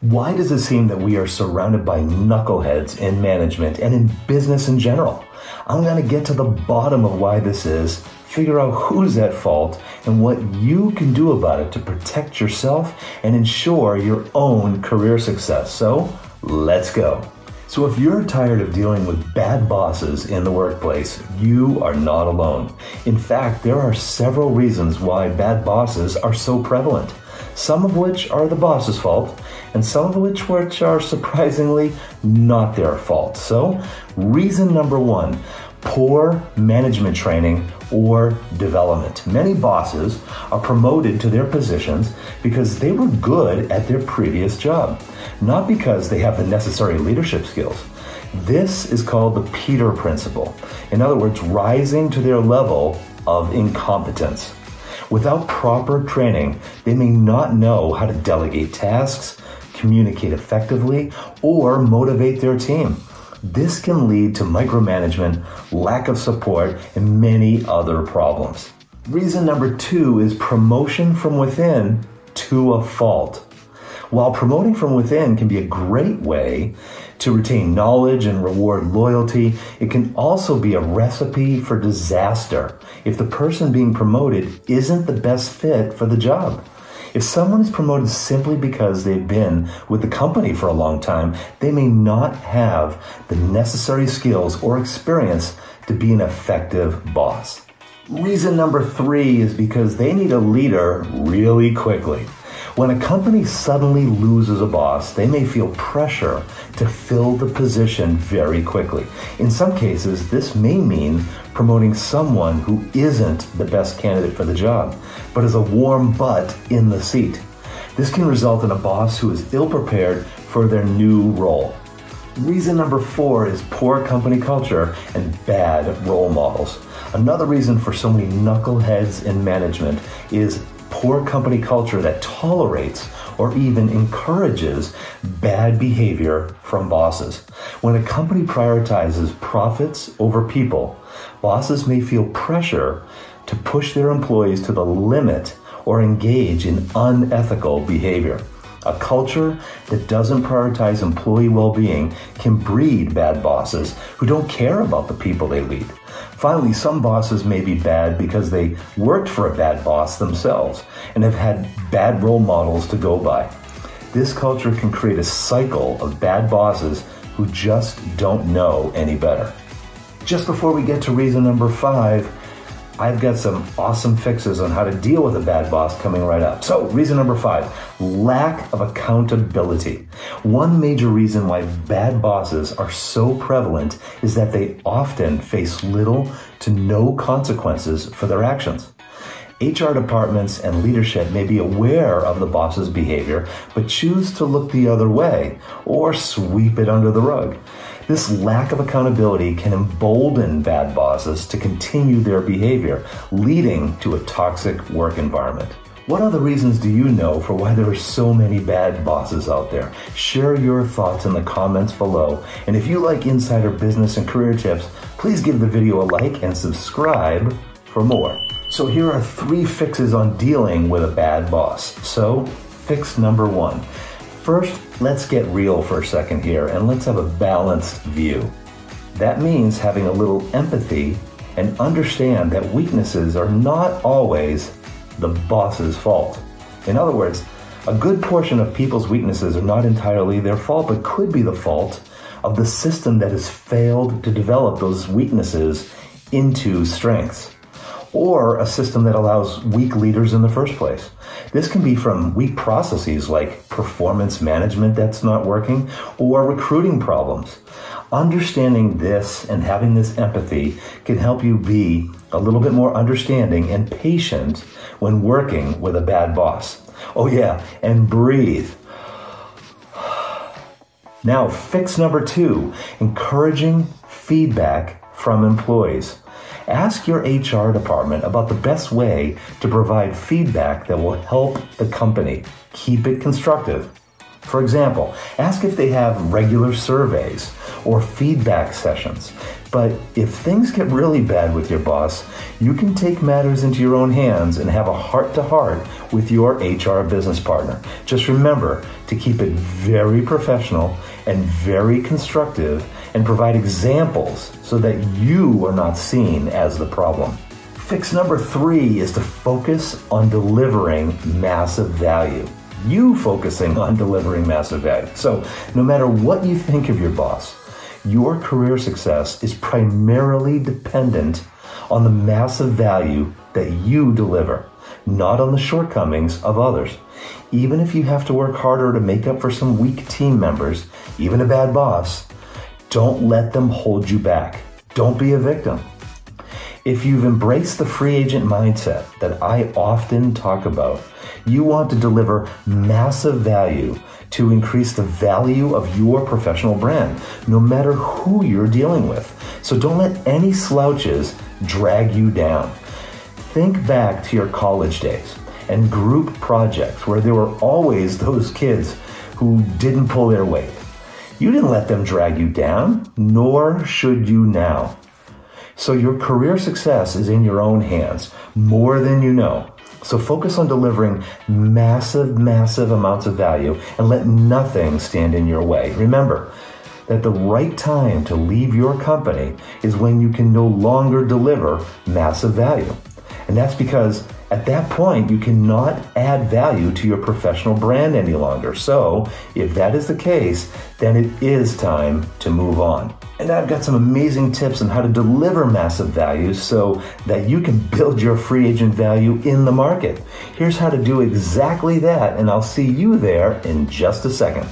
Why does it seem that we are surrounded by knuckleheads in management and in business in general? I'm going to get to the bottom of why this is, figure out who's at fault, and what you can do about it to protect yourself and ensure your own career success. So, let's go. So if you're tired of dealing with bad bosses in the workplace, you are not alone. In fact, there are several reasons why bad bosses are so prevalent, some of which are the boss's fault, and some of which are surprisingly not their fault. So, reason number one, poor management training or development. Many bosses are promoted to their positions because they were good at their previous job, not because they have the necessary leadership skills. This is called the Peter Principle. In other words, rising to their level of incompetence. Without proper training, they may not know how to delegate tasks, communicate effectively, or motivate their team. This can lead to micromanagement, lack of support, and many other problems. Reason number two is promotion from within to a fault. While promoting from within can be a great way to retain knowledge and reward loyalty, it can also be a recipe for disaster if the person being promoted isn't the best fit for the job. If someone is promoted simply because they've been with the company for a long time, they may not have the necessary skills or experience to be an effective boss. Reason number three is because they need a leader really quickly. When a company suddenly loses a boss, they may feel pressure to fill the position very quickly. In some cases, this may mean promoting someone who isn't the best candidate for the job, but is a warm butt in the seat. This can result in a boss who is ill-prepared for their new role. Reason number four is poor company culture and bad role models. Another reason for so many knuckleheads in management is poor company culture that tolerates or even encourages bad behavior from bosses. When a company prioritizes profits over people, bosses may feel pressure to push their employees to the limit or engage in unethical behavior. A culture that doesn't prioritize employee well-being can breed bad bosses who don't care about the people they lead. Finally, some bosses may be bad because they worked for a bad boss themselves and have had bad role models to go by. This culture can create a cycle of bad bosses who just don't know any better. Just before we get to reason number five, I've got some awesome fixes on how to deal with a bad boss coming right up. So, reason number five, lack of accountability. One major reason why bad bosses are so prevalent is that they often face little to no consequences for their actions. HR departments and leadership may be aware of the boss's behavior, but choose to look the other way or sweep it under the rug. This lack of accountability can embolden bad bosses to continue their behavior, leading to a toxic work environment. What other reasons do you know for why there are so many bad bosses out there? Share your thoughts in the comments below. And if you like insider business and career tips, please give the video a like and subscribe for more. So here are 3 fixes on dealing with a bad boss. So, fix number 1. First, let's get real for a second here and let's have a balanced view. That means having a little empathy and understand that weaknesses are not always the boss's fault. In other words, a good portion of people's weaknesses are not entirely their fault, but could be the fault of the system that has failed to develop those weaknesses into strengths, or a system that allows weak leaders in the first place. This can be from weak processes like performance management that's not working, or recruiting problems. Understanding this and having this empathy can help you be a little bit more understanding and patient when working with a bad boss. Oh yeah, and breathe. Now, fix number 2, encouraging feedback from employees. Ask your HR department about the best way to provide feedback that will help the company. Keep it constructive. For example, ask if they have regular surveys or feedback sessions. But if things get really bad with your boss, you can take matters into your own hands and have a heart-to-heart with your HR business partner. Just remember to keep it very professional and very constructive and provide examples so that you are not seen as the problem. Fix number 3 is to focus on delivering massive value. You focusing on delivering massive value. So no matter what you think of your boss, your career success is primarily dependent on the massive value that you deliver, not on the shortcomings of others. Even if you have to work harder to make up for some weak team members, even a bad boss, don't let them hold you back. Don't be a victim. If you've embraced the free agent mindset that I often talk about, you want to deliver massive value to increase the value of your professional brand, no matter who you're dealing with. So don't let any slouches drag you down. Think back to your college days and group projects where there were always those kids who didn't pull their weight. You didn't let them drag you down, nor should you now. So your career success is in your own hands, more than you know. So focus on delivering massive amounts of value and let nothing stand in your way. Remember that the right time to leave your company is when you can no longer deliver massive value. And that's because at that point, you cannot add value to your professional brand any longer. So if that is the case, then it is time to move on. And I've got some amazing tips on how to deliver massive value so that you can build your free agent value in the market. Here's how to do exactly that, and I'll see you there in just a second.